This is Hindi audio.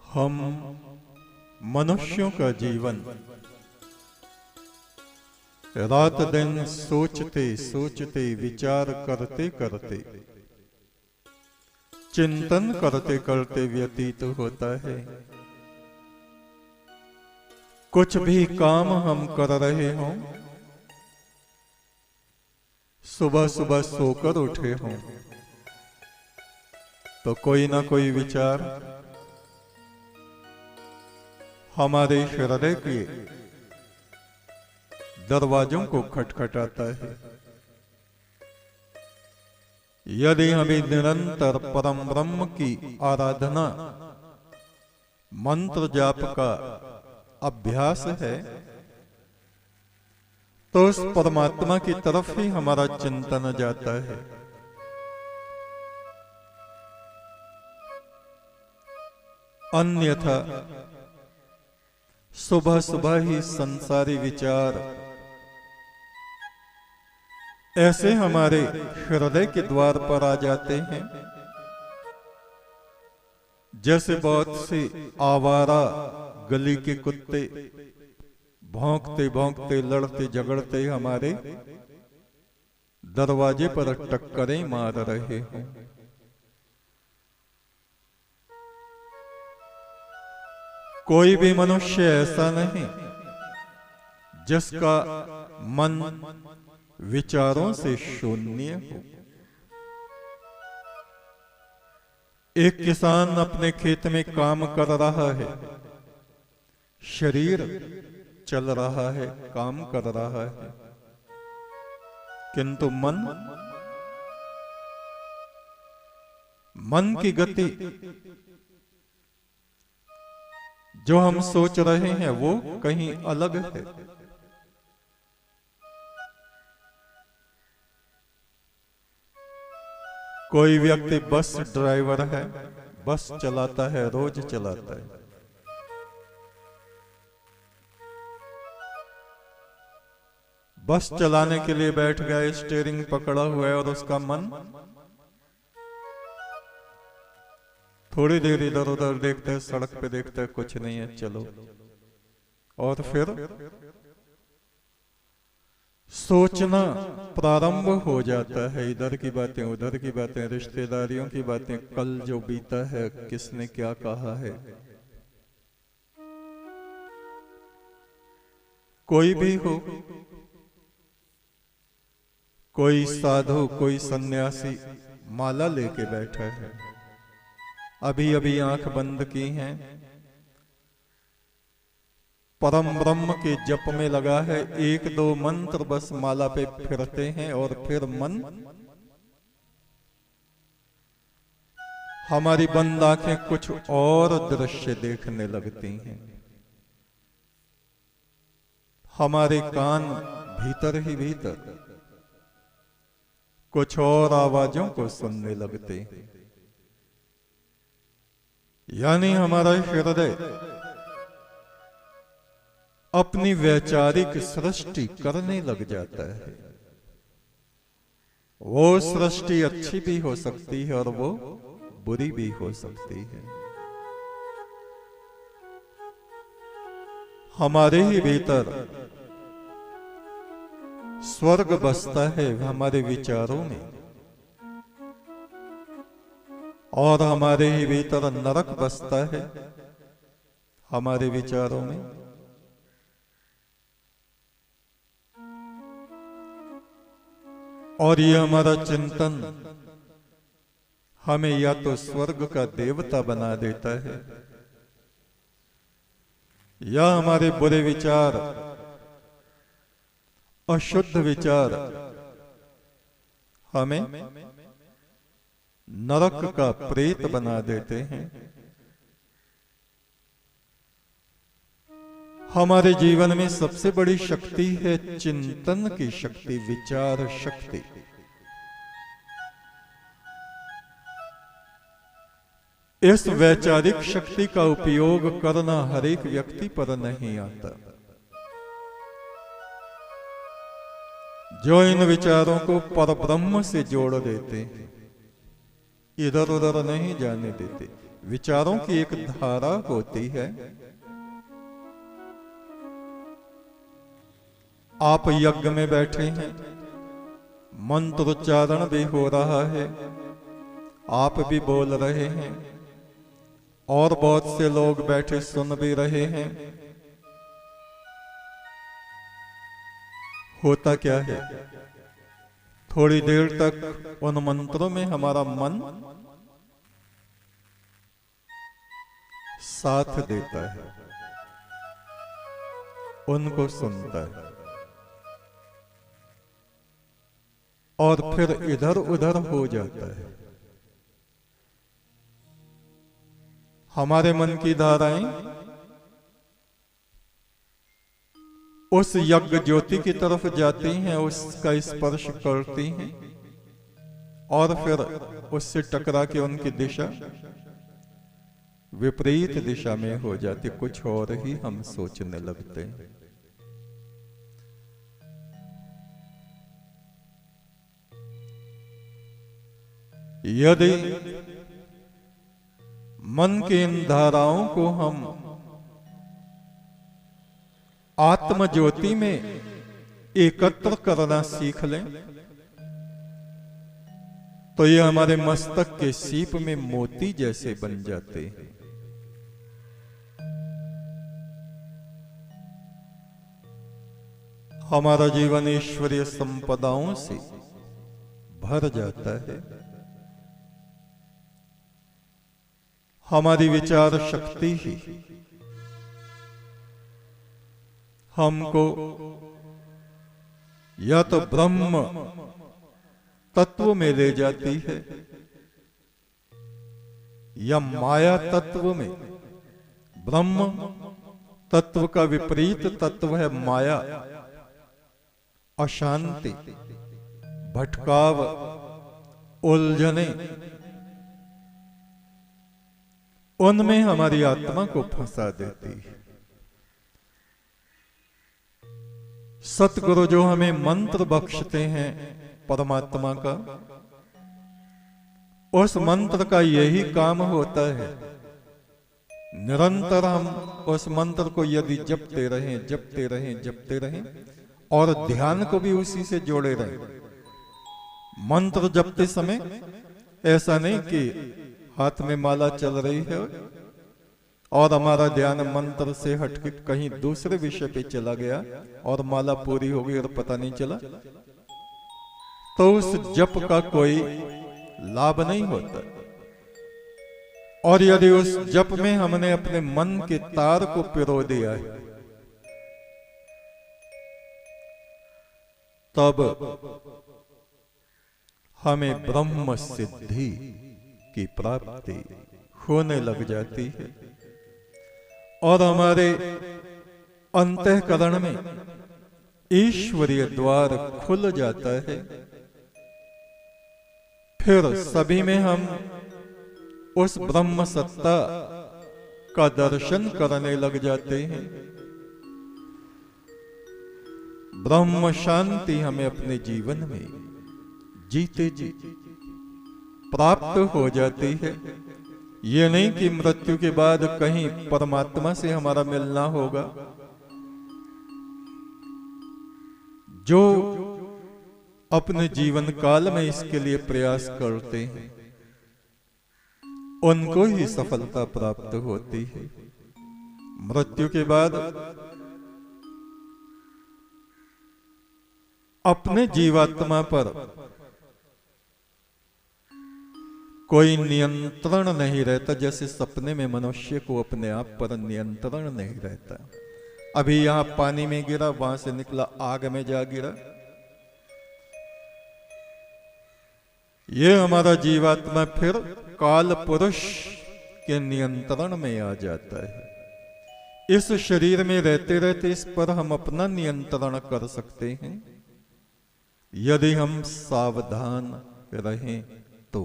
हम मनुष्यों का जीवन रात दिन सोचते सोचते विचार करते करते चिंतन करते करते व्यतीत होता है। कुछ भी काम हम कर रहे हों, सुबह सुबह सोकर उठे हों तो कोई ना कोई विचार हमारे हृदय के दरवाजों को खटखटाता है। यदि हमें निरंतर परम ब्रह्म की आराधना मंत्र जाप का अभ्यास है तो उस परमात्मा की तरफ ही हमारा चिंतन जाता है। अन्यथा सुबह सुबह ही संसारी विचार ऐसे हमारे हृदय के द्वार पर आ जाते हैं जैसे बहुत से आवारा गली के कुत्ते भौंकते भौंकते लड़ते झगड़ते हमारे दरवाजे पर टक्करें मार रहे हों। कोई भी मनुष्य ऐसा नहीं जिसका मन विचारों से शून्य हो। एक किसान अपने खेत में काम कर रहा है, शरीर चल रहा है, काम कर रहा है, किंतु मन की गति जो हम सोच रहे हैं वो कहीं अलग है। कोई व्यक्ति बस ड्राइवर है, बस चलाता है, रोज चलाता है। बस चलाने के लिए बैठ गया, स्टीयरिंग पकड़ा हुआ है और उसका मन थोड़ी देर इधर उधर देखता है, सड़क पे देखता है कुछ नहीं है, चलो। और फिर सोचना प्रारंभ हो जाता है, इधर की बातें उधर की बातें, रिश्तेदारियों की बातें, कल जो बीता है किसने क्या कहा है। कोई भी हो, कोई साधु कोई सन्यासी माला लेके बैठा है, अभी अभी आंख बंद की हैं, परम ब्रह्म के जप में लगा है, एक दो मंत्र बस माला पे फिरते हैं और फिर मन हमारी बंद आंखें कुछ और दृश्य देखने लगती हैं, हमारे कान भीतर ही भीतर कुछ और आवाजों को सुनने लगते हैं। यानी हमारा हृदय अपनी वैचारिक सृष्टि करने लग जाता है। वो सृष्टि अच्छी भी हो सकती है और वो बुरी भी हो सकती है। हमारे ही भीतर स्वर्ग बसता है हमारे विचारों में, और हमारे ही भीतर नरक बसता है हमारे विचारों में। और ये हमारा चिंतन हमें या तो स्वर्ग का देवता बना देता है, या हमारे बुरे विचार, अशुद्ध विचार हमें नरक का प्रेत बना देते हैं। हमारे जीवन में सबसे बड़ी शक्ति है चिंतन की शक्ति, विचार शक्ति। इस वैचारिक शक्ति का उपयोग करना हर एक व्यक्ति पर नहीं आता। जो इन विचारों को परब्रह्म से जोड़ देते हैं, इधर उधर नहीं जाने देते, विचारों की एक धारा होती है। आप यज्ञ में बैठे हैं, मंत्रोच्चारण भी हो रहा है, आप भी बोल रहे हैं और बहुत से लोग बैठे सुन भी रहे हैं। होता क्या है, थोड़ी देर तक उन मंत्रों में हमारा मन साथ देता है, उनको सुनता है, और फिर इधर उधर हो जाता है। हमारे मन की धाराएं उस यज्ञ ज्योति की तरफ जाती हैं, उसका स्पर्श करती हैं और फिर उससे टकरा के उनकी दिशा विपरीत दिशा में हो जाती, कुछ और ही हम सोचने लगते हैं। यदि मन की इन धाराओं को हम आत्म ज्योति में एकत्र करना सीख लें तो ये हमारे मस्तक के सीप में मोती जैसे बन जाते हैं। हमारा जीवन ईश्वरीय संपदाओं से भर जाता है। हमारी विचार शक्ति ही हमको या तो ब्रह्म तत्व में ले जाती है या माया तत्व में। ब्रह्म तत्व का विपरीत तत्व है माया, अशांति, भटकाव, उलझने। उनमें हमारी आत्मा को फंसा देती है। सतगुरु जो हमें मंत्र बख्शते हैं परमात्मा का, उस मंत्र का यही काम होता है। निरंतर हम उस मंत्र को यदि जपते रहें, जपते रहें, जपते रहें और ध्यान को भी उसी से जोड़े रहें। मंत्र जपते समय ऐसा नहीं कि हाथ में माला चल रही है और हमारा ध्यान मंत्र से हटके कहीं दूसरे विषय पे चला गया और माला पूरी हो गई और पता नहीं चला, तो उस जप का कोई लाभ नहीं होता। और यदि उस जप में हमने अपने मन के तार को पिरो दिया है, तब हमें ब्रह्म सिद्धि की प्राप्ति होने लग जाती है और हमारे अंतःकरण में ईश्वरीय द्वार खुल जाता है। फिर सभी में हम उस ब्रह्म सत्ता का दर्शन करने लग जाते हैं। ब्रह्म शांति हमें अपने जीवन में जीते जी प्राप्त हो जाती है। ये नहीं कि मृत्यु के बाद कहीं परमात्मा से हमारा मिलना होगा। जो अपने जीवन काल में इसके लिए प्रयास करते हैं उनको ही सफलता प्राप्त होती है। मृत्यु के बाद अपने जीवात्मा पर कोई नियंत्रण नहीं रहता, जैसे सपने में मनुष्य को अपने आप पर नियंत्रण नहीं रहता। अभी यहां पानी में गिरा, वहां से निकला आग में जा गिरा। ये हमारा जीवात्मा फिर काल पुरुष के नियंत्रण में आ जाता है। इस शरीर में रहते रहते इस पर हम अपना नियंत्रण कर सकते हैं यदि हम सावधान रहें तो।